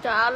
ডাল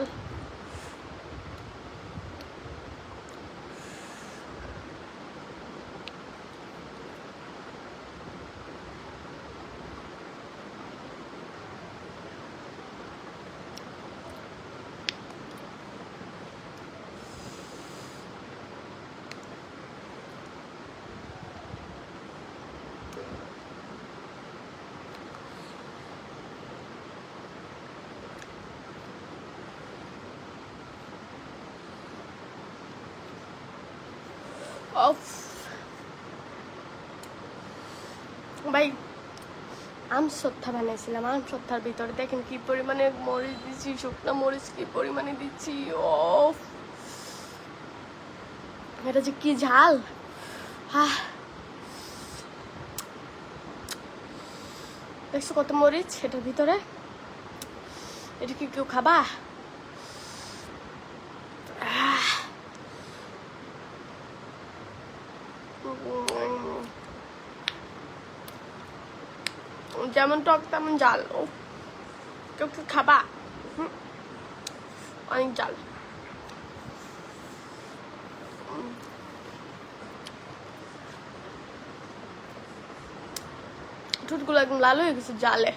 অফ ভাই আম সত্তা বানাইছিলাম। আম সত্তার ভিতরে দেখেন কি পরিমাণে মরিচ দিচ্ছি, শুকনো মরিচ কি পরিমাণে দিচ্ছি। অফ এটা যে কি ঝাল। দেখছো কত মরিচ এটার ভিতরে? এটা কি কেউ খাবা? যেমন টক তেমন জাল। ও কেউ কেউ খাবা? অনেক জাল। ঠোঁটগুলো একদম লাল হয়ে গেছে জালে।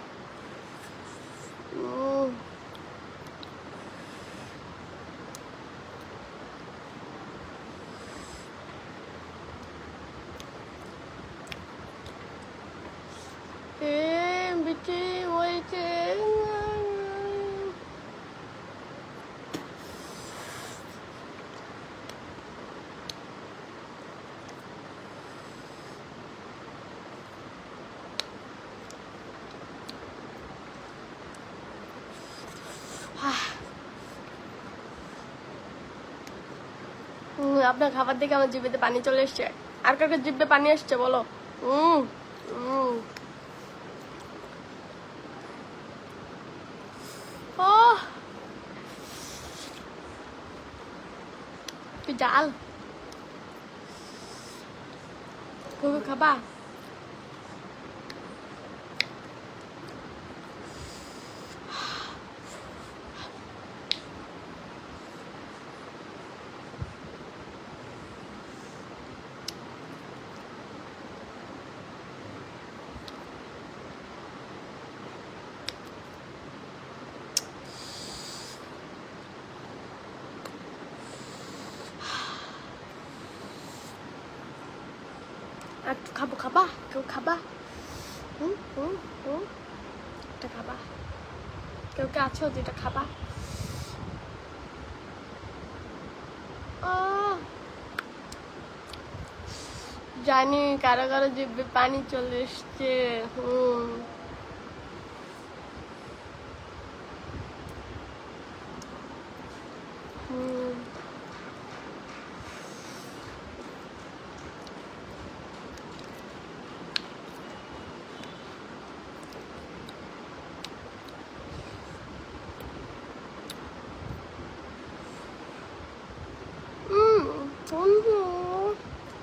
আপনার খাবার দেখে আমার জিভেতে পানি চলে এসছে। আর কাকে জিভে পানি আসছে বলো? কি জাল। কেউ খাবা? একটু খাবো, খাবা? কেউ খাবা? এটা খাবা? কেউ কে আছো যেটা খাবা? জানি কারো কারো জিভে পানি চলে এসছে।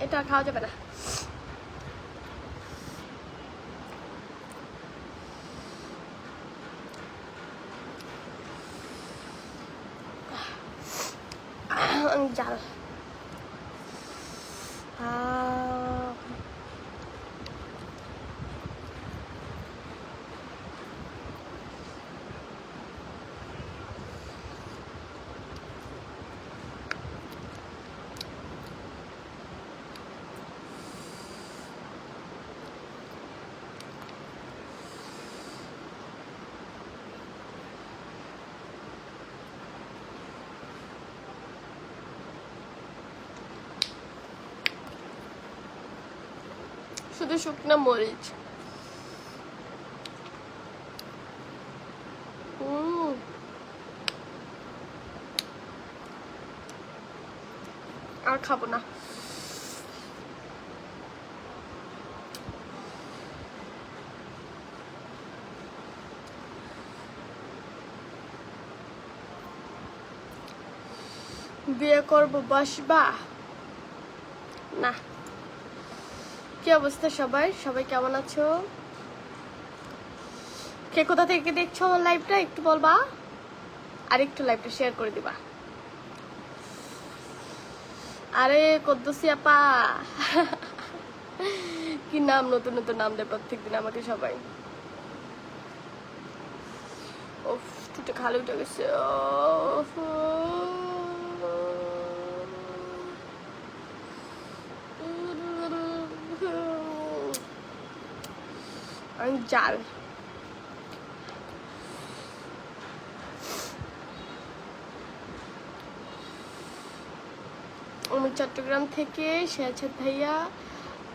এটা খাওয়া যাবে না। জাল। শুধু শুকনো মরিচ। আর খাবো না। বিয়ে করবো, বসবা না? কি অবস্থা সবাই? সবাই কেমন আছো? কে কোথা থেকে দেখছো আমার লাইভটা একটু বলবা? আর একটু লাইভটা শেয়ার করে দিবা। আরে কদ্দুসি আপা কি নাম, নতুন নতুন নাম দেয় প্রত্যেকদিন আমাকে সবাই। ওফ টুটে খালি উঠে গেছে। জাল আমি চট্টগ্রাম থেকে শেয়াছাদ ভাইয়া,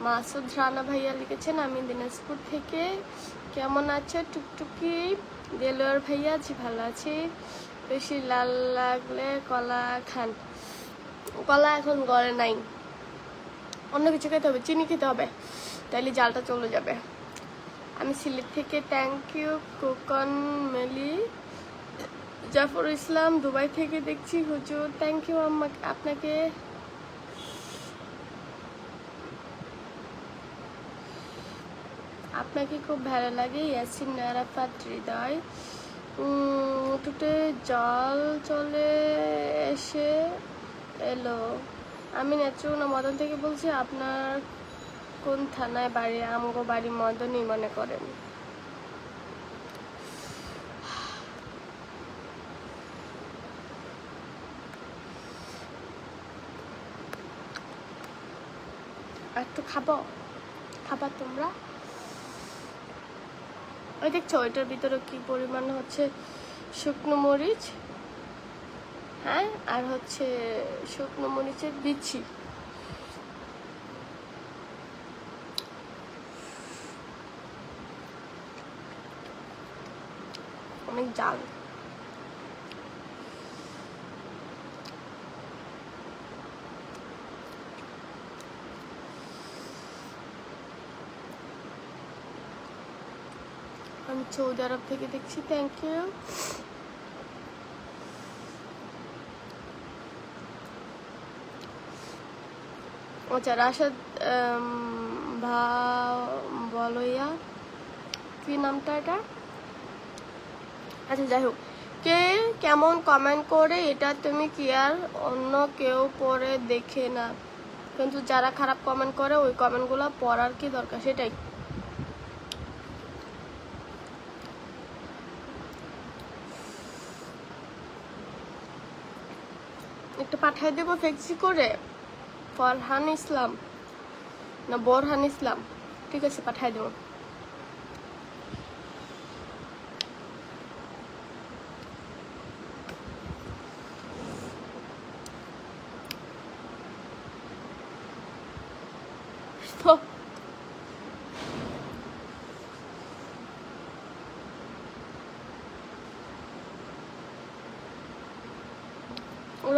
মাসুদ রানা ভাইয়া লিখেছেন আমি দিনাজপুর থেকে। কেমন আছে টুকটুকি? দেলোয়ার ভাইয়া জি ভালো আছি। বেশি লাল লাগলে কলা খান। কলা এখন গড়ে নাই, অন্য কিছু খেতে হবে, চিনি খেতে হবে, তাইলে জালটা চলে যাবে। আমি সিলেট থেকে। থ্যাংক ইউ কোকন মেলি। জাফর ইসলাম দুবাই থেকে দেখছি হুজুর, থ্যাংক ইউ আপনাকে। আপনাকে খুব ভালো লাগে। ইয়াসিন আরাফাত হৃদয়। টুটে জল চলে এসে এলো। আমি নেত্রকোনা মদন থেকে বলছি। আপনার কোন থানায় বাড়ি? আমগো বাড়ি মদনই মনে করেন। একটু খাবো, খাবা তোমরা? ওই দেখছো ওইটার ভিতরে কি পরিমাণ হচ্ছে শুকনো মরিচ, হ্যাঁ, আর হচ্ছে শুকনো মরিচের বিচি। অনেক জাল। আমি সৌদি আরব থেকে দেখছি। Thank you. আচ্ছা রাশাদ বলইয়া, কি নামটা এটা? আচ্ছা যাই হোক, কে কেমন কমেন্ট করে এটা তুমি কি আর অন্য কেউ পড়ে দেখে না, কিন্তু যারা খারাপ কমেন্ট করে ওই কমেন্টগুলো পড়ার কি দরকার? সেটাই। একটু পাঠাই দেবো ফেক্সি করে। ফরহান ইসলাম না বোরহান ইসলাম, ঠিক আছে পাঠাই দেবো।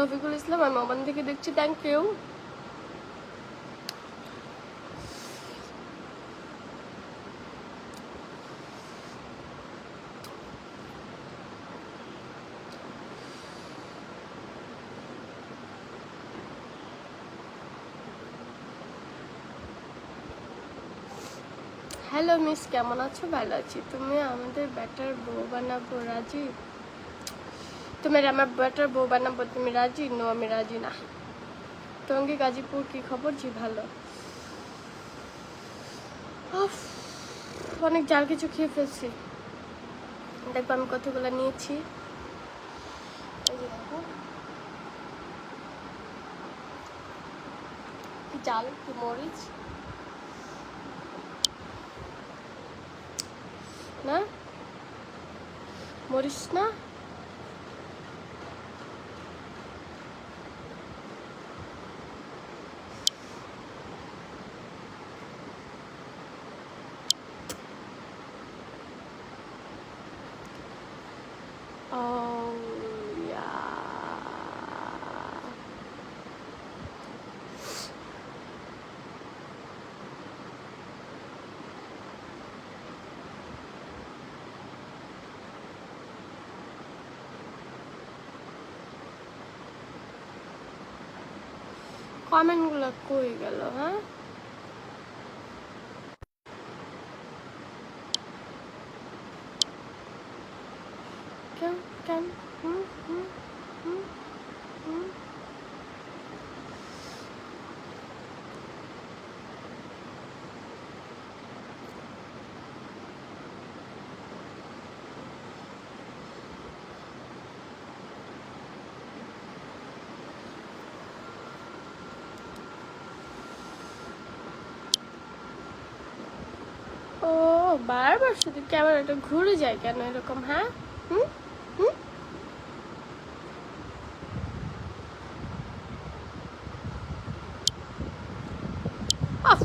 রফিকুল ইসলাম আমি ওমান থেকে দেখছি। Thank you. হ্যালো মিস, কেমন আছো? ভালো আছি। তুমি আমাদের বেটার বউ বানাবো রাজি? তুমি আমার বেটার বউ বানাবো, তুমি রাজি? নো আমি রাজি না। টঙ্গী গাজীপুর কি খবর? জি ভালো। অনেক জাল কিছু খেয়ে ফেলছি। দেখবো আমি কতগুলো নিয়েছি। কি জাল, কি মরিচ না, মরিচ না। Oh yeah. কমেন্টগুলো কই গেল? হ্যাঁ কেন কেন হুম হুম হুম হুম। ও বারবার শুধু ক্যামেরাটা ঘুরে যায় কেন এরকম, হ্যাঁ? হুম হুম। আফ,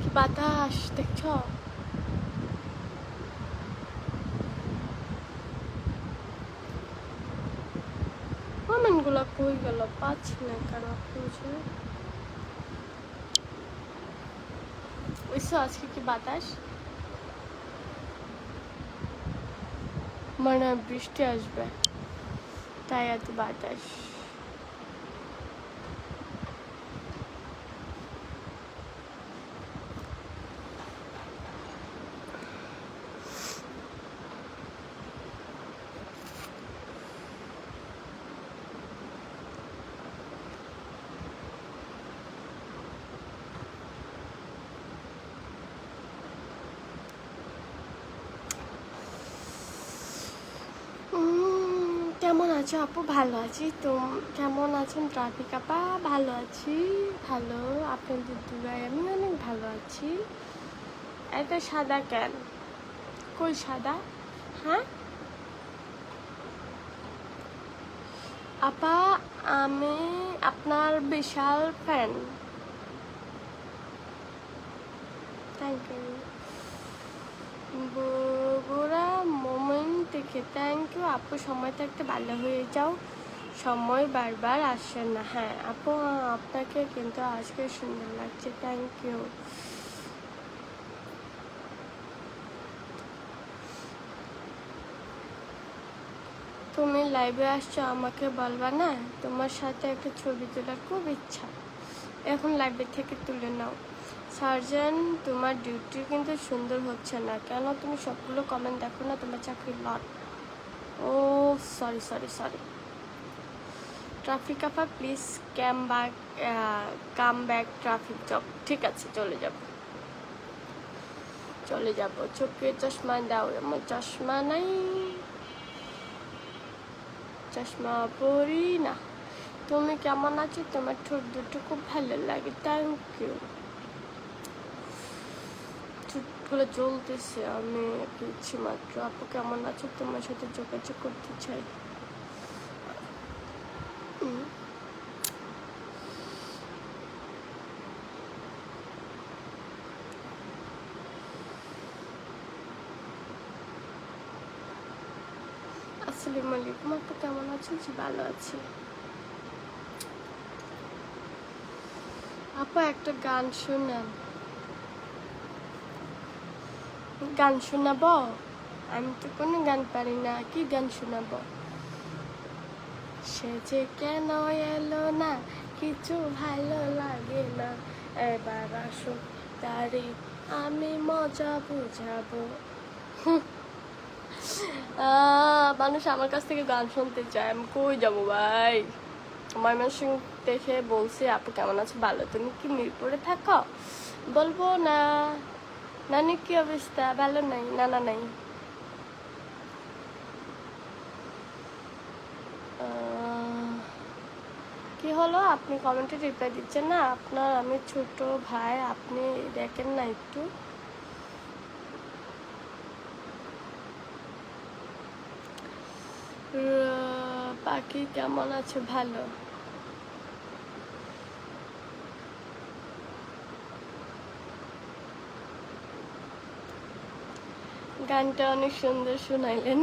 কি বাতাস দেখছ? কমেন্টগুলো কই গেল, পাচ্ছি না কেন খুঁজে। বুঝছো আজকে কি বাতাস, মানে বৃষ্টি আসবে তাই এত বাতাস। কেমন আছো আপু? ভালো আছি। তো কেমন আছেন ট্রাফিক আপা? ভালো আছি, ভালো। আপনাদের দুগায় আমি অনেক ভালো আছি। এত সাদা কেন? কই সাদা? হ্যাঁ আপা, আমি আপনার বিশাল fan. Thank you. Bogura moment থেকে থ্যাংক ইউ আপু। সময় থাকতে ভালো হয়ে যাও, সময় বারবার আসে না। হ্যাঁ আপু, আপনাকে কিন্তু আজকে সুন্দর লাগছে, থ্যাংক ইউ। তুমি লাইভে আসছো, আমাকে বলবা না? তোমার সাথে একটা ছবি তোলার খুব ইচ্ছা, এখন লাইভে থেকে তুলে নাও। সার্জন, তোমার ডিউটি কিন্তু সুন্দর হচ্ছে না কেন? তুমি সবগুলো কমেন্ট দেখো না, তোমার চাকরি লট। ও সরি সরি সরি। ট্রাফিক আপা please come back traffic job. ঠিক আছে, চলে যাব চলে যাব। চোখে চশমা দাও, আমার চশমা নাই, চশমা পরি না। তুমি কেমন আছো? তোমার ঠোঁট দুটো খুব ভালো লাগে, থ্যাংক ইউ। ঠোঁটগুলো জ্বলতেছে, আমি দিচ্ছি মাত্র। আপু কেমন আছো? তোমার সাথে যোগাযোগ করতে চাই। আসসালামু আলাইকুম আপু, কেমন আছো? জি ভালো আছি আপু। একটা গান শোনান। গান শোনাবো? আমি তো কোনো গান পারি না, কি গান শোনাবো? সে যে কেন এলো না, কিছু ভালো লাগে না, এবার আসো তারে আমি মজা বুঝাবো। মানুষ আমার কাছ থেকে গান শুনতে চায়, আমি কই যাবো ভাই? ময়মনসিং দেখে বলছি আপু কেমন আছে? ভালো। তুমি কি মিরপুরে থাকো? বলবো না। নানি কি অবস্থা? ভালো নাই? নানা নাই? কি হলো, আপনি কমেন্টে রিপ্লাই দিচ্ছেন না? আপনার আমি ছোট ভাই, আপনি দেখেন না একটু। পাখি কেমন আছে? ভালো। গানটা অনেক সুন্দর শুনাইলেন।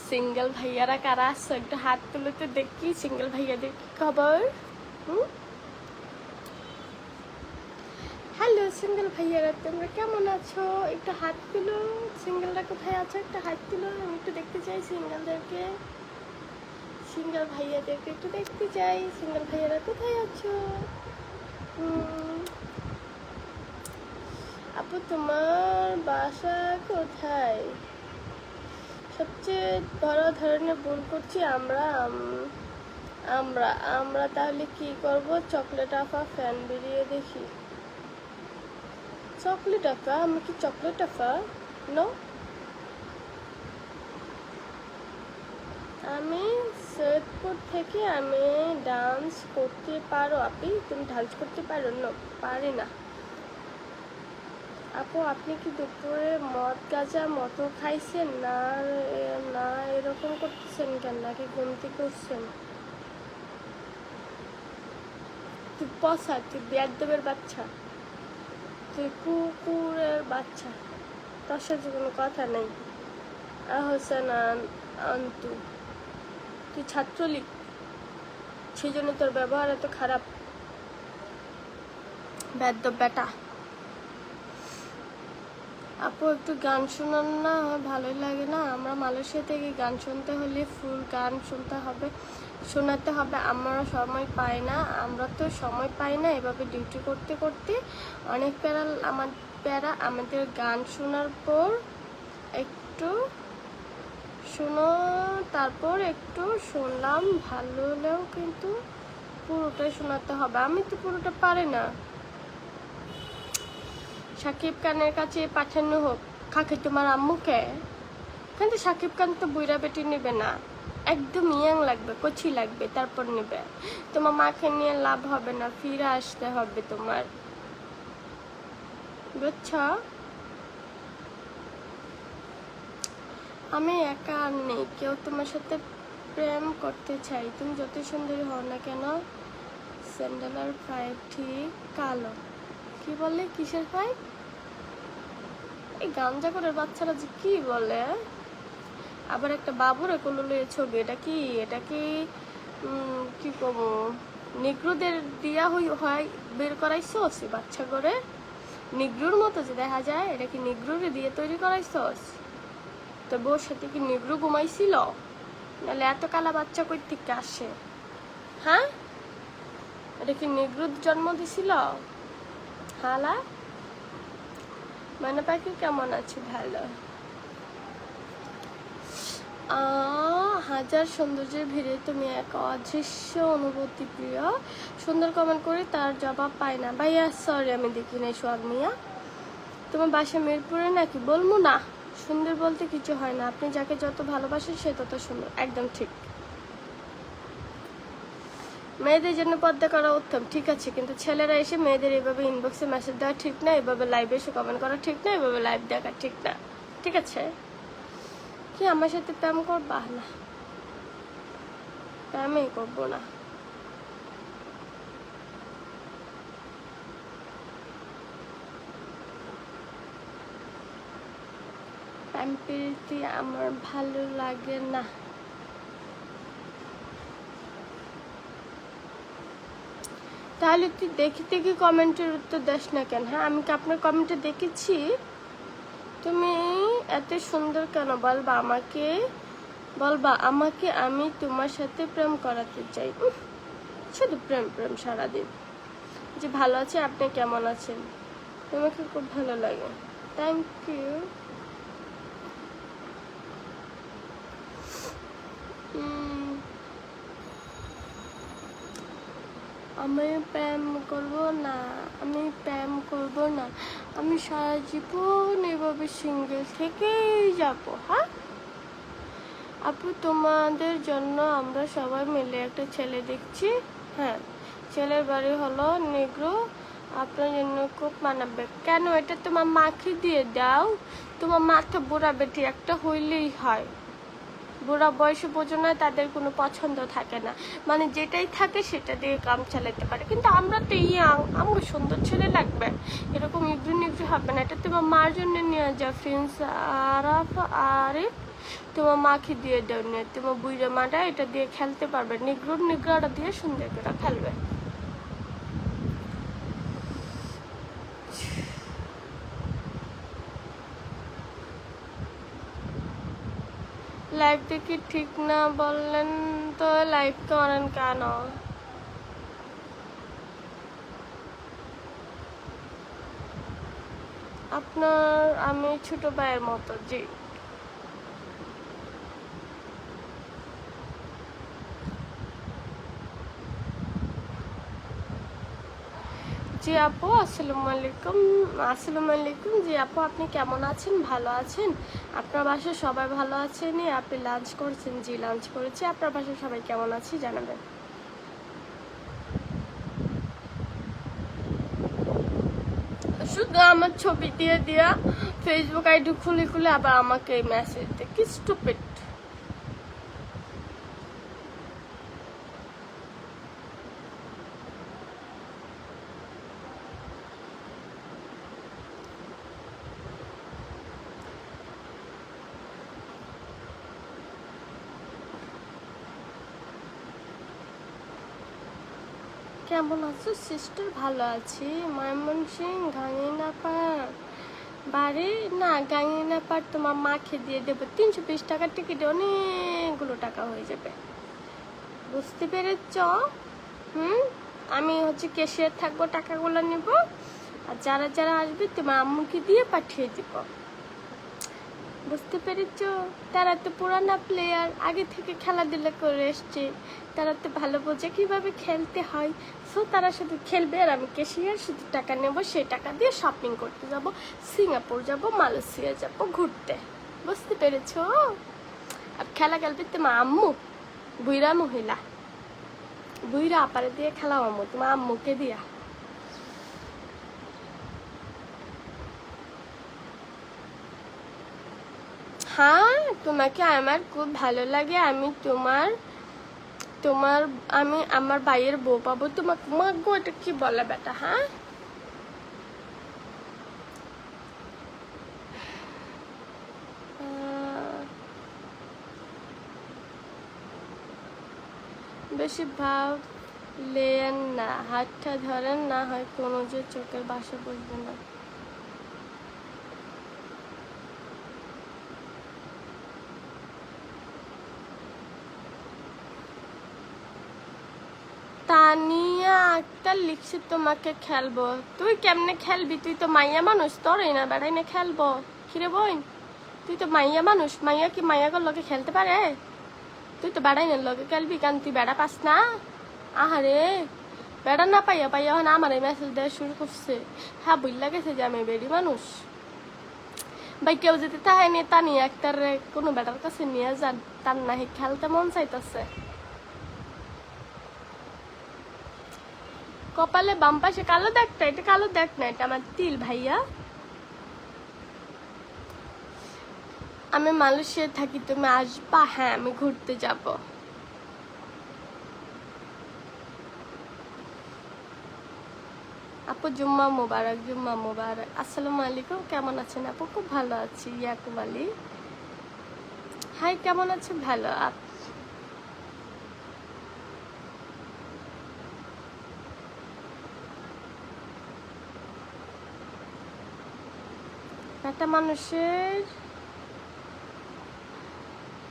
সিঙ্গেল ভাইয়ারা কারা আসছো একটু হাত তুলে তো দেখি, সিঙ্গেল ভাইয়াদের কি খবর? হ্যালো সিঙ্গেল ভাইয়ারা, তোমরা কেমন আছো? একটু হাত তুলো। সিঙ্গেলরা কোথায় আছো? একটা হাত তুলো, আমি একটু দেখতে চাই সিঙ্গেলদেরকে, সিঙ্গেল ভাইয়াদেরকে একটু দেখতে চাই। সিঙ্গেল ভাইয়ারা কোথায় আছো? আপু তোমার বাসা কোথায়? সবচেয়ে বড় ধরনের ভুল করছি আমরা আমরা তাহলে কি করব? চকলেট আফা ফ্যান বেরিয়ে দেখি। চকলেট আফা? আমি কি চকলেট আফা? নো, আমি সৈয়দপুর থেকে। আমি ডান্স করতে পারো আপনি? তুমি ডান্স করতে পারো? না, পারি না। আপু আপনি কি দুপুরে মদ গাঁজা মতো খাইছেন? না না, এরকম করতেছেন কেন? নাকি ঘুম থেকে উঠছেন? তুই পচা, তুই বেয়াদবের বাচ্চা, তুই কুকুরের বাচ্চা, তোর সাথে কোনো কথা নেই। আহসান আন্তু, তুই ছাত্রলীগ, সেই জন্য তোর ব্যবহার এত খারাপ। বেয়াদব বেটা। আপু একটু গান শোনান না, ভালোই লাগে না? আমরা মালয়েশিয়া থেকে গান শুনতে হলে ফুল গান শোনাতে হবে। আমরা সময় পাই না, এভাবে ডিউটি করতে করতে অনেক প্যারা। আমাদের গান শোনার পর একটু শুনো, তারপর একটু শুনলাম, ভালো হলেও কিন্তু পুরোটাই শোনাতে হবে। আমি তো পুরোটা পারি না। সাকিব খানের কাছে পাঠানো হোক। কাকে? তোমার আম্মুকে? কিন্তু সাকিব খান তো বুইরা বেটি নেবে না, একদম ইয়াং লাগবে, কচি লাগবে, তারপর নেবে। তোমার মাকে নিয়ে লাভ হবে না, ফিরে আসতে হবে তোমার, বুঝছ? আমি একা আর নেই, কেউ তোমার সাথে প্রেম করতে চাই। তুমি যত সুন্দরী হও না কেন, স্যান্ডেলের পায়ে ঠিক কালো। কি বলে? কিসের পায়ে? এই গাঞ্জা করে বাচ্চারা যে কি বলে। আবার একটা বাবুর কোলে ছবি, এটা কি কি কব, নিগ্রোদের দিয়া হয় বের করাইছস বাচ্চা করে? নিগ্রোর মতো যে দেখা যায়, এটা কি নিগ্রোরে দিয়ে তৈরি করাইছস? তো বউর সাথে কি নিগ্রো ঘুমাইছিল? নাহলে এত কালা বাচ্চা কই থেকে আসে? হ্যাঁ, এটা কি নিগ্রোর জন্ম দিছিল? হালা মানে পাখি কেমন আছে? ভালো। হাজার সৌন্দর্যের ভিড়ে তুমি এক অদৃশ্য অনুভূতি প্রিয়। সুন্দর কমেন্ট করে তার জবাব পায় না। ভাইয়া সরি, আমি দেখি নাই। সোহাগ মিয়া, তোমার বাসা মিরপুরে নাকি? বলবো না, সুন্দর বলতে কিছু হয় না, আপনি যাকে যত ভালোবাসেন সে তত সুন্দর। একদম ঠিক। মেয়েদের জন্য পর্দা করা উত্তম, ঠিক আছে, কিন্তু ছেলেরা এসে মেয়েদের এভাবে ইনবক্সে মেসেজ দেওয়া ঠিক না, এভাবে লাইভে এসে কমেন্ট করা ঠিক না, এভাবে লাইভ দেখা ঠিক না। ঠিক আছে? কি আমার সাথে প্রেম করবা? না, প্রেমই করবো না। প্রেম প্রীতি আমার ভালো লাগে না। তাহলে তুই দেখি কমেন্টের উত্তর দাস না কেন? হ্যাঁ, আমি কি আপনার কমেন্টে দেখেছি? তুমি এত সুন্দর কেন? বলবা আমাকে আমি তোমার সাথে প্রেম করাতে চাই। শুধু প্রেম প্রেম সারাদিন। যে ভালো আছে, আপনি কেমন আছেন? তোমাকে খুব ভালো লাগে। Thank you. আমি প্রেম করব না, আমি সারা জীবন এভাবে সিঙ্গেল থেকেই যাব। হ্যাঁ আপু, তোমাদের জন্য আমরা সবাই মিলে একটা ছেলে দেখছি। হ্যাঁ, ছেলের বাড়ি হলো নেগ্রো, আপনার জন্য খুব মানাবে। কেন? এটা তোমার মাকে দিয়ে দাও। তোমার মাকে বুড়া বেটি একটা হইলেই হয়। বুড়া বয়সে বোঝো না, তাদের কোনো পছন্দ থাকে না, মানে যেটাই থাকে সেটা দিয়ে কাম চালাতে পারে। কিন্তু আমরা তো ইয়াং, আমাকে সুন্দর ছেলে লাগবে, এরকম নিগ্রু হবে না। এটা তোমার মার জন্য নিয়ে যাও। প্রিন্স আরিফ, তোমার মাকে দিয়ে দাও নিয়ে, তোমার বুড়া মাটা এটা দিয়ে খেলতে পারবে, নিগ্রাটা দিয়ে সুন্দর করে খেলবে। লাইভ দেখি ঠিক না বললেন তো লাইভ করেন কেন? আপনার আমি ছোট ভাইয়ের মতো। জি জি আপু, আসসালামু আলাইকুম। আসসালামু আলাইকুম। জি আপু, আপনি কেমন আছেন? ভালো আছেন? আপনার বাসায় সবাই ভালো আছেন? আপনি লাঞ্চ করছেন? জি লাঞ্চ করেছি। আপনার বাসায় সবাই কেমন আছে জানাবেন। শুধু আমার ছবি দিয়ে দিয়া ফেসবুক আইডি খুলে খুলে আবার আমাকে মেসেজ দেয়, কি স্টুপিড। কেমন আছো সিস্টার? ভালো আছি। ময়মনসিং গাঙ্গিনাপাড় বাড়ি না, গাঙ্গিনাপাড় তোমার মাকে দিয়ে দেবো। 320 টাকার টিকিটে অনেকগুলো টাকা হয়ে যাবে, বুঝতে পেরেছ? আমি হচ্ছে ক্যাশিয়ার থাকবো, টাকাগুলো নিব, আর যারা যারা আসবে তোমার আম্মুকে দিয়ে পাঠিয়ে দিব, বুঝতে পেরেছ? তারা তো পুরানা প্লেয়ার, আগে থেকে খেলাধুলা করে এসছে, তারা তো ভালো বোঝে কিভাবে খেলতে হয়। সো তারা শুধু খেলবে আর আমি ক্যাশিয়ার শুধু টাকা নেব, সেই টাকা দিয়ে শপিং করতে যাব, সিঙ্গাপুর যাব, মালয়েশিয়া যাব ঘুরতে, বুঝতে পেরেছ? আর খেলা খেলবে তোমার আম্মু, বুইরা মহিলা, বুইরা আপারে দিয়ে খেলাও আম্মু, তোমার আম্মুকে দিয়া। হ্যাঁ, তোমাকে আমার খুব ভালো লাগে। আমি তোমার তোমার আমি আমার ভাইয়ের বউ পাবো তোমাকে। মা গো, এটা কি বলে বেটা? হ্যাঁ, বেশি ভাব লেন না, হাতটা ধরেন, না হয় কোনো যে চোখের বাসা বসবে না। তানিয়া আক্তার লিখছে তোমাকে খেলবো। তুই কেমনে খেলবি? তুই তো মাইয়া মানুষ, তোরই না বেড়াই না খেলবো। কিরে বোন, তুই তো মাইয়া মানুষ, মাইয়া কি মাইয়াগর লগে খেলতে পারে? তুই তো বেড়াই না লগে খেলবি, কারণ তুই বেড়া পাস না। আহারে, বেড়া না পাইয়া পাইয়া এখন আমার এই মেসেজ দেওয়া শুরু করছে। হ্যাঁ, বুঝলা গেছে যে আমি বেড়ি মানুষ। ভাই কেউ যদি তাহাই নিয়ে তা নিয়ে একটার কোনো বেটার কাছে নিয়ে যান, তার নাহি খেলতে মন চাইতেছে। কপালে বাম পাশে কালো দাগটা, এটা কালো দাগ না, এটা আমার তিল ভাইয়া। আমি মালয়েশিয়া থাকি, তুমি আসবা? হ্যাঁ, আমি ঘুরতে যাব। আপু জুম্মা মোবারক, জুম্মা মোবারক। আসসালামু আলাইকুম, কেমন আছেন আপু? খুব ভালো আছি। ইয়াকুব আলী, হাই, কেমন আছে? ভালো। একটা মানুষের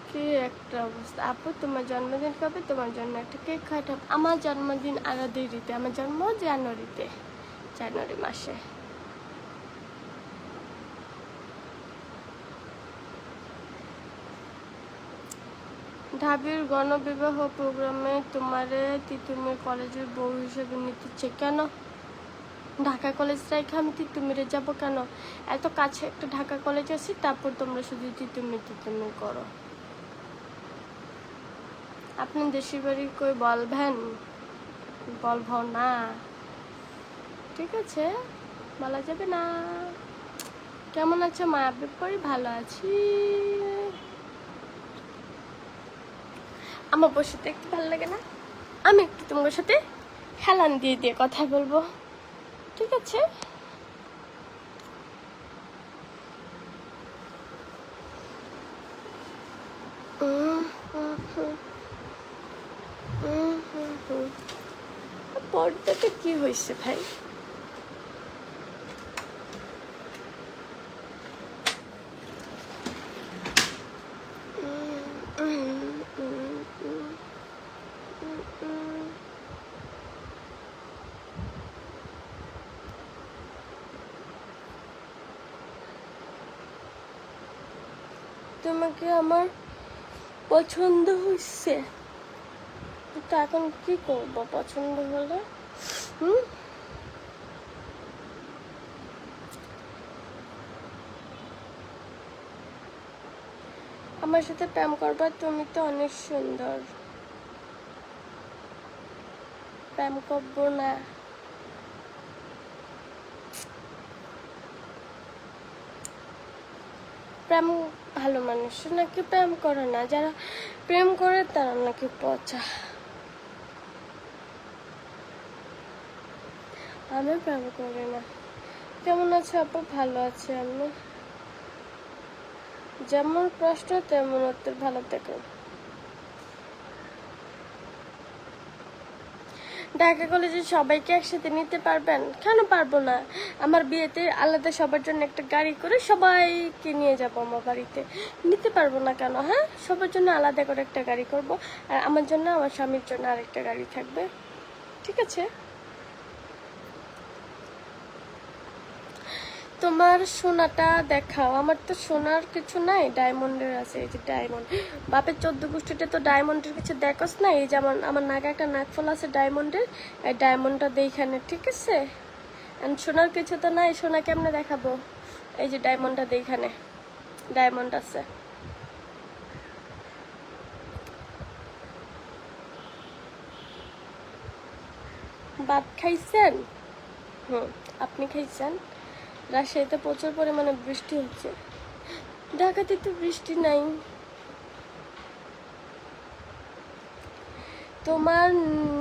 কি একটা অবস্থা। আপু তোমার জন্মদিন কবে? তোমার জন্য একটা কেক কাটাব। আমার জন্মদিন আরো দেরিতে, আমার জন্ম জানুয়ারিতে, জানুয়ারি মাসে। ঢাবির গণবিবাহ প্রোগ্রামে তোমারে তিতুমির কলেজের বউ হিসেবে নিতে কেন? ঢাকা কলেজ রেখে আমি তিতুমিরে যাবো কেন? এত কাছে একটা ঢাকা কলেজ আছে, তারপর তোমরা শুধু তিতুমি তিতুমি করো। আপনি দেশের বাড়ি কই বলবেন? বলব না, ঠিক আছে, বলা যাবে না। কেমন আছো মায়াবী পরি? ভালো আছি। আমার বসে একটু ভালো লাগে না? আমি একটু তোমার সাথে হেলান দিয়ে দিয়ে কথা বলবো, ঠিক আছে? পর্দাটা কি হয়েছে ভাই? তোমাকে আমার পছন্দ হচ্ছে, তো এখন কি করবো পছন্দ হলে? আমার সাথে প্রেম করবা? তুমি তো অনেক সুন্দর। প্রেম করবো না? প্রেম ভালো মানুষ নাকি প্রেম করে না? যারা প্রেম করে তারা নাকি পচা। আমি প্রেম করি না। কেমন আছে আপু? ভালো আছে আমি। যেমন প্রশ্ন তেমন উত্তর। ভালো থেকো। ঢাকা কলেজে সবাইকে একসাথে নিতে পারবেন? কেন পারবো না? আমার বিয়েতে আলাদা সবার জন্য একটা গাড়ি করে সবাইকে নিয়ে যাবো আমার বাড়িতে। নিতে পারবো না কেন? হ্যাঁ, সবার জন্য আলাদা করে একটা গাড়ি করব, আর আমার জন্য আমার স্বামীর জন্য আরেকটা গাড়ি থাকবে। ঠিক আছে? তোমার সোনাটা দেখাও। আমার তো সোনার কিছু নাই, ডায়মন্ডের আছে। এই যে ডায়মন্ড, বাপের 14 গোষ্ঠীতে তো ডায়মন্ডের কিছু দেখোস না। এই যেমন আমার নাকে একটা নাকফল আছে ডায়মন্ডের, এই ডায়মন্ডটা দেইখানে। ঠিক আছে? সোনার কিছু তো নাই, সোনা কেমনে দেখাবো? এই যে ডায়মন্ডটা দেইখানে, ডায়মন্ড আছে। ভাত খাইছেন? আপনি খাইছেন? রাজশাহীতে প্রচুর পরিমাণে বৃষ্টি হচ্ছে। ঢাকাতে তো বৃষ্টি নাই। তোমার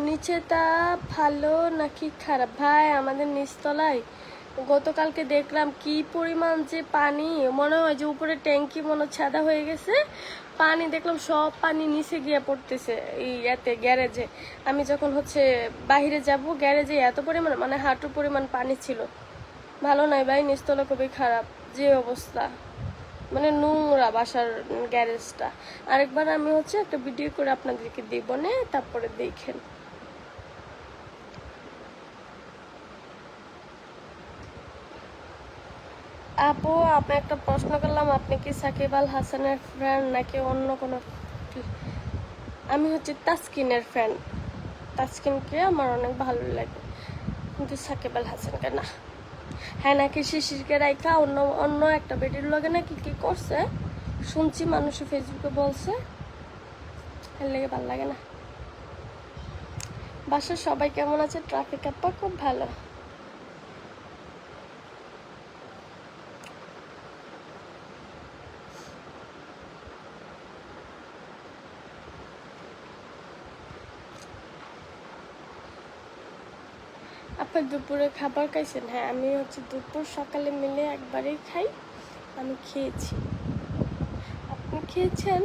নিচেটা ভালো নাকি খারাপ? ভাই, আমাদের নিচতলায় গতকালকে দেখলাম কি পরিমাণ যে পানি, মনে হয় যে উপরে ট্যাঙ্কি মনে ছাদা হয়ে গেছে। পানি দেখলাম সব পানি নিচে গিয়ে পড়তেছে এই এতে গ্যারেজে। আমি যখন বাহিরে যাব, গ্যারেজে এত পরিমাণ মানে হাঁটু পরিমাণ পানি ছিল। ভালো নাই ভাই, নিচতলা খুবই খারাপ যে অবস্থা, মানে নোংরা বাসার গ্যারেজটা। আরেকবার আমি একটা ভিডিও করে আপনাদেরকে দিব না, তারপরে দেখেন। আপু, আমি একটা প্রশ্ন করলাম, আপনি কি সাকিব আল হাসানের ফ্রেন্ড নাকি অন্য কোনো? আমি তাসকিনের ফ্রেন্ড। তাসকিনকে আমার অনেক ভালো লাগে, কিন্তু সাকিব আল হাসানকে না। হ্যাঁ, নাকি শিশিরকে রাইখা অন্য অন্য একটা বেটির লগে নাকি কি করছে শুনছি, মানুষে ফেসবুকে বলছে। এর লেগে ভালো লাগে না। বাসার সবাই কেমন আছে? ট্রাফিক আপা খুব ভালো। আপনার দুপুরে খাবার খাইছেন? হ্যাঁ, আমি দুপুর সকালে মিলে একবারেই খাই। আমি খেয়েছি। আপনি খেয়েছেন?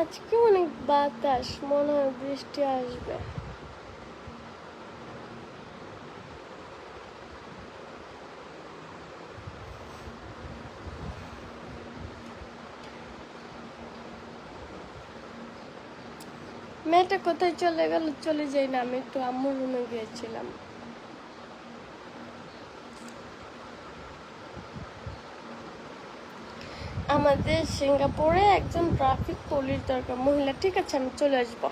আজকে অনেক বাতাস, মনে হয় বৃষ্টি আসবে। মেয়েটা কোথায় চলে গেল? চলে যাই না, আমি একটু আম্মুর রুমে গিয়েছিলাম। আমাদের সিঙ্গাপুরে একজন ট্রাফিক পুলিশ দরকার, মহিলা। ঠিক আছে, আমি চলে আসবো।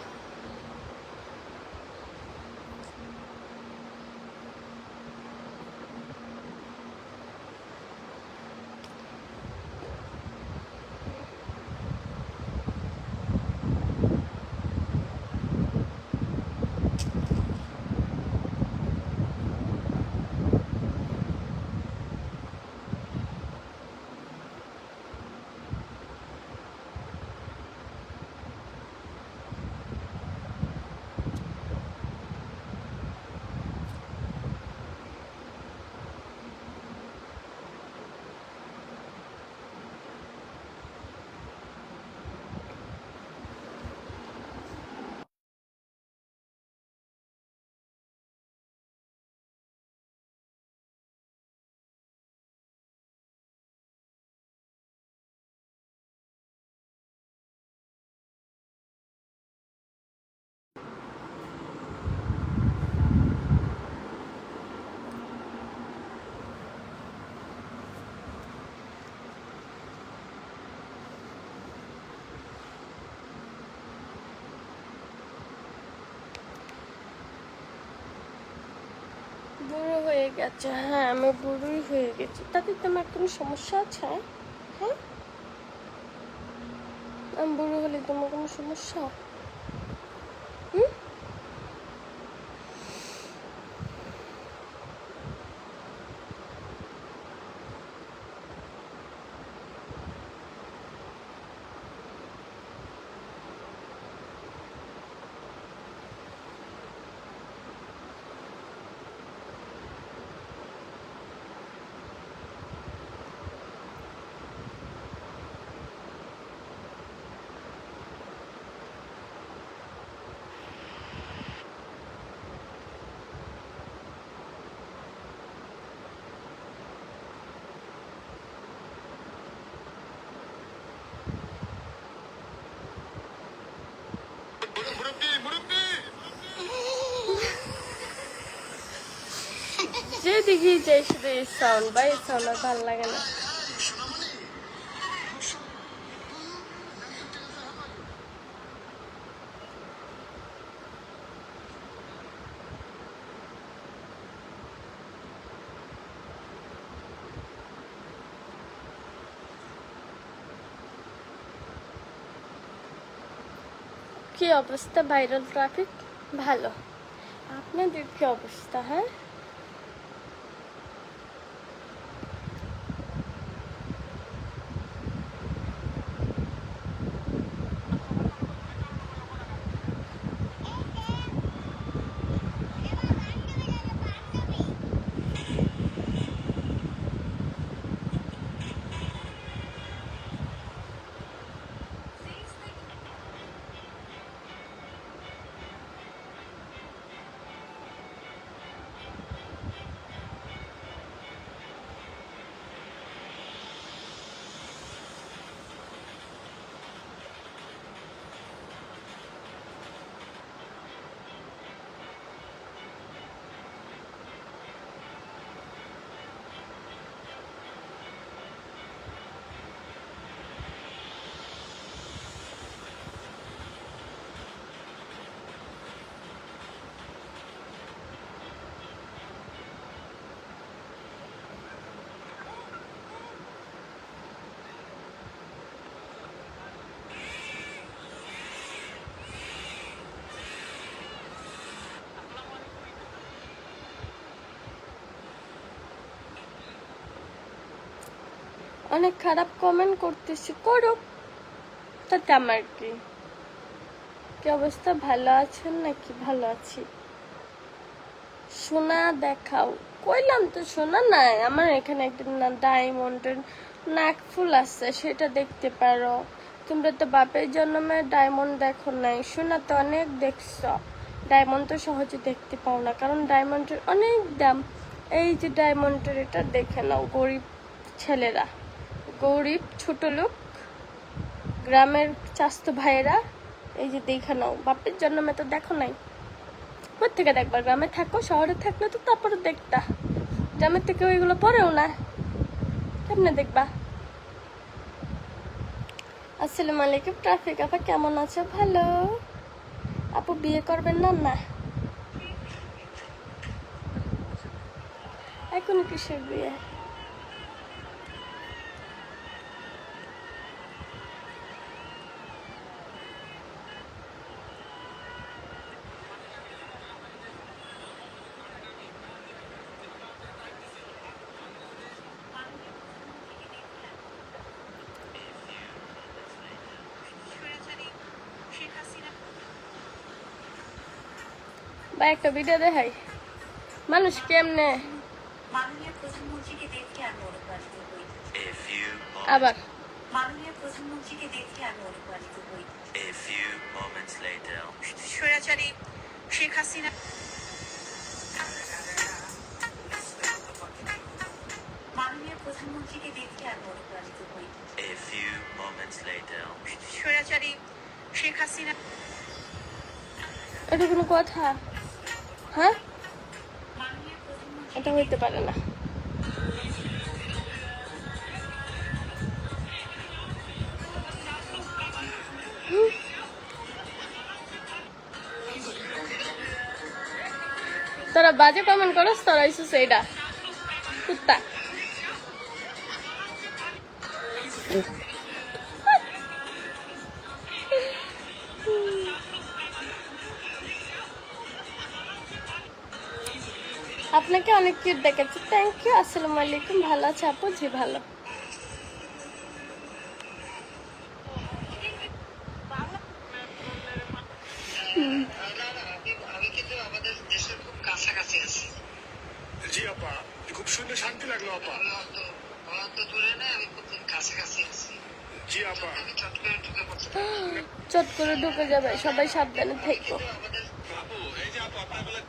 বুড়ো হয়ে গেছে। হ্যাঁ, আমি বুড়োই হয়ে গেছি। তাতে তোমার কোনো সমস্যা আছে? হ্যাঁ, আমি বুড়ো হলে তোমার কোনো সমস্যা? হুম? যেদিকেই যাই শুধু এই সাউন্ড, বা এই সাউন্ড আর ভালো লাগে না। কি অবস্থা? ভাইরাল ট্রাফিক ভালো। আপনাদের কি অবস্থা? হ্যাঁ, অনেক খারাপ কমেন্ট করতেছি, করুক, তাতে আমার কি? কি অবস্থা? ভালো আছেন নাকি? ভালো আছি। সোনা দেখাও। কইলাম তো সোনা নাই আমার এখানে। একটা ডায়মন্ডের নাকফুল আছে, সেটা দেখতে পারো। তোমরা তো বাপের জন্মে ডায়মন্ড দেখো নাই, সোনা তো অনেক দেখছো। ডায়মন্ড তো সহজে দেখতে পাও না, কারণ ডায়মন্ডের অনেক দাম। এই যে ডায়মন্ডের এটা দেখে নাও, গরিব ছেলেরা, গরিব ছোট লোক, গ্রামের চাস্তো ভাইয়েরা, এই যে দেখে নাও। বাপের জন্মে তো দেখো নাই, কোথেকে দেখবা? গ্রামে থাকো, শহরে থাকলে তো তারপরে দেখতা। গ্রামের থেকে ওইগুলো পরেও না, কেমনে দেখবা? আসসালামু আলাইকুম ট্রাফিক আপা, কেমন আছো? ভালো। আপু বিয়ে করবেন না? না, এখন কিসের বিয়ে? বা একটা ভিডিও দেখাই, মানুষ কেমনে। মাননীয় প্রধানমন্ত্রীকে দেখে আমি অনুপ্রাণিত হই। আবার মাননীয় প্রধানমন্ত্রীকে দেখে আমি অনুপ্রাণিত হই। স্বৈরাচারী শেখ হাসিনা। মাননীয় প্রধানমন্ত্রীকে দেখে আমি অনুপ্রাণিত হই। স্বৈরাচারী শেখ হাসিনা। এটা কোনো কথা? হ্যাঁ, মাননীয় প্রধানমন্ত্রী এটা হইতে পারে না। তোরা বাজে কমেন্ট করস, তোরা হইছিস এইটা কুত্তা। আপনাকে অনেক কিউট দেখাচ্ছে, থ্যাংক ইউ। আসসালামু আলাইকুম, ভালো আছে আপু? জি ভালো। আমি কিন্তু আমাদের দেশের খুব কাছাকাছি আছি। জি আপা, খুব শুনে শান্তি লাগলো আপা। অত দূরে না, আমি খুব কাছাকাছি আছি। জি আপা, আমি চট করে ঢুকে পড়তে চট করে ঢুকে যাবে, সবাই সাবধানে থেকো। আমাদের আপু এই যে আপু আপনার বলে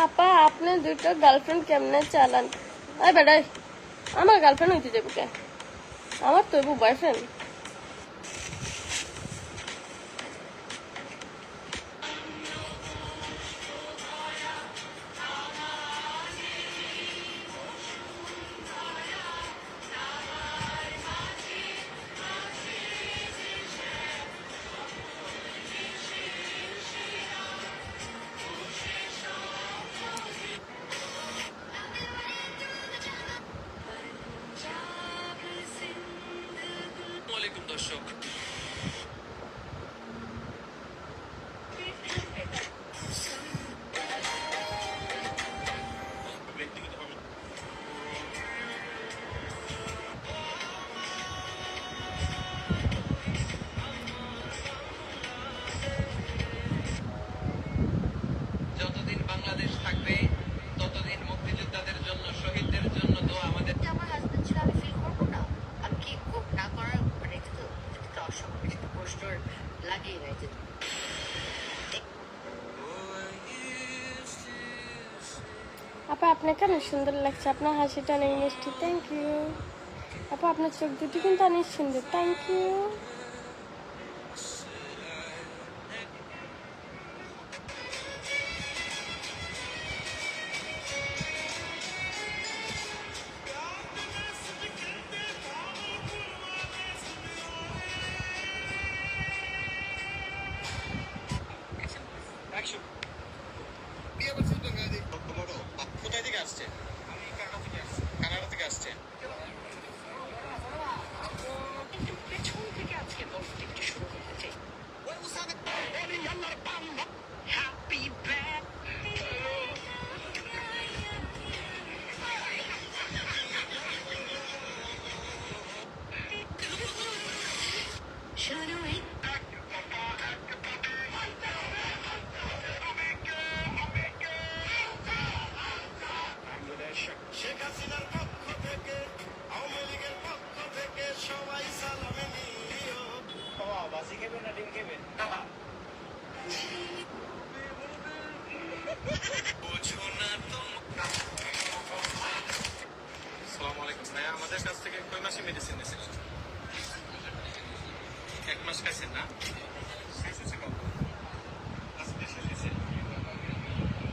আপা আপনি দুটো গার্লফ্রেন্ড কেমনে চালান? আরে বেড়াই, আমার গার্লফ্রেন্ড হইতে যাবে কে? আমার তো বয়ফ্রেন্ড। ওয়ালাইকুম দর্শক। ব্যক্তিগতভাবে যতদিন বাংলাদেশ থাকবে ততদিন মুক্তিযোদ্ধাদের জন্য, শহীদদের জন্য দোয়া আমাদের। আমার হাজবেন্ড ছিল, আমি ফিল করবো না? আমি কি না করার মানে এটা তো অসম্ভব, এটা পোস্টার লাগিয়ে নাই যে। আপা আপনাকে অনেক সুন্দর লাগছে, আপনার হাসিটা অনেক মিষ্টি, থ্যাংক ইউ। আপা আপনার চোখ দুটি কিন্তু অনেক সুন্দর, থ্যাংক ইউ। অ্যাকশন। বিয়ে করছেন তো গাড়ি বড় কোথায় থেকে আসছে? আমি কানাডা থেকে আসছি। কানাডা থেকে আসছে। পেছন থেকে আজকে গল্পটা একটু শুরু করতে চাই। হ্যাপি শেখ হাসিনার পক্ষ থেকে, আওয়ামী লীগের পক্ষ থেকে সবাই সালামে নিও। বাবা বাসি খাবেন না ডিম খাবেন? আসসালামু আলাইকুম ভাইয়া, আমাদের কাছ থেকে কয় মাসে মেডিসিন নিয়েছিলেন? 1 মাস খাইছেন না? শেষ হয়েছে কখন? আজকে শেষ হয়েছে।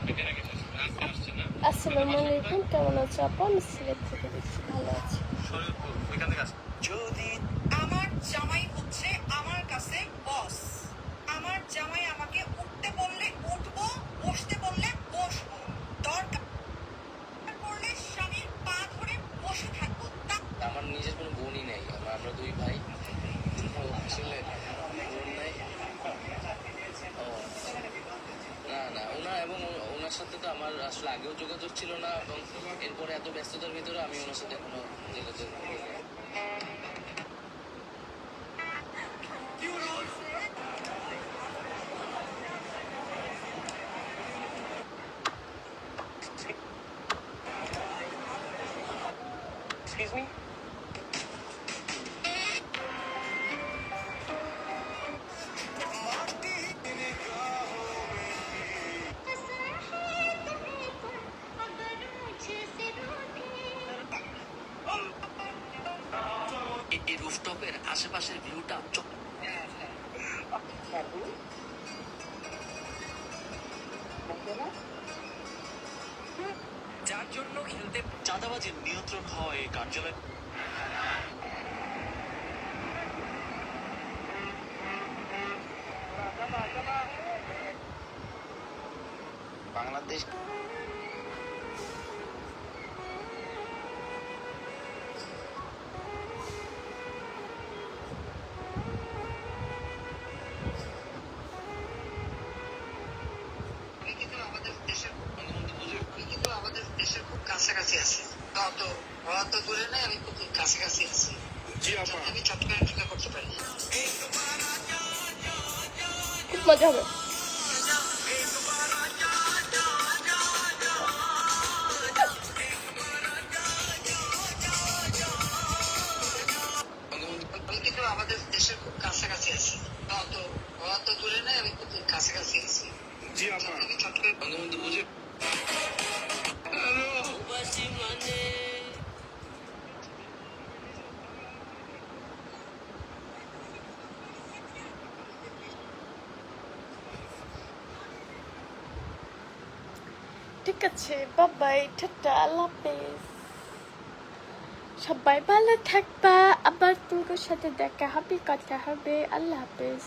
পেটের আগে শেষ হয়েছে। আজকে আসছে না? আসসালামু আলাইকুম, কেমন আছো আপা? আমি সিলেট থেকে দেখছি, ভালো আছি। শরীয়তপুর, ওইখান থেকে আসছে। যদি আমার জামাই হচ্ছে আমার কাছে বস। আমার জামাই আমাকে উঠতে বললে উঠবো, বসতে বললে বসবো, দরকার পড়লে স্বামীর পা ধরে বসে থাকবো। আমার নিজের কোনো বোনই নেই, আমরা দুই ভাই। তো আসলে বোন নাই। ও না না, ওনার সাথে তো আমার আসলে আগেও যোগাযোগ ছিল না, এবং এরপরে এত ব্যস্ততার ভিতরে আমি ওনার সাথে এখনো যোগাযোগ করিনি। এক্সকিউজ মি, এই রুফটপের আশেপাশের ভিউটা যার জন্য খেলতে চাঁদাবাজির নিয়ন্ত্রণ হয় কার্যালয় বাংলাদেশ আমি কিন্তু আমাদের দেশের আমি কিন্তু আমাদের দেশের খুব কাছাকাছি আছি অত দূরে নাই, আমি খুব কাছাকাছি আছি। জি আপা আমি চট করে ঢুকে করতে পারি। খুব মজা হবে। আমি কিন্তু আমাদের দেশের খুব কাছাকাছি আছি। অত দূরে নাই, আমি খুব কাছাকাছি আছি। জি আপা আমি চট করে বঙ্গবন্ধু বুঝে ঠিক আছে, বাবাই, টাটা, আল্লাহ হাফেজ। সবাই ভালো থাকবা, আবার তোমার সাথে দেখা হবে, কথা হবে। আল্লাহ হাফেজ।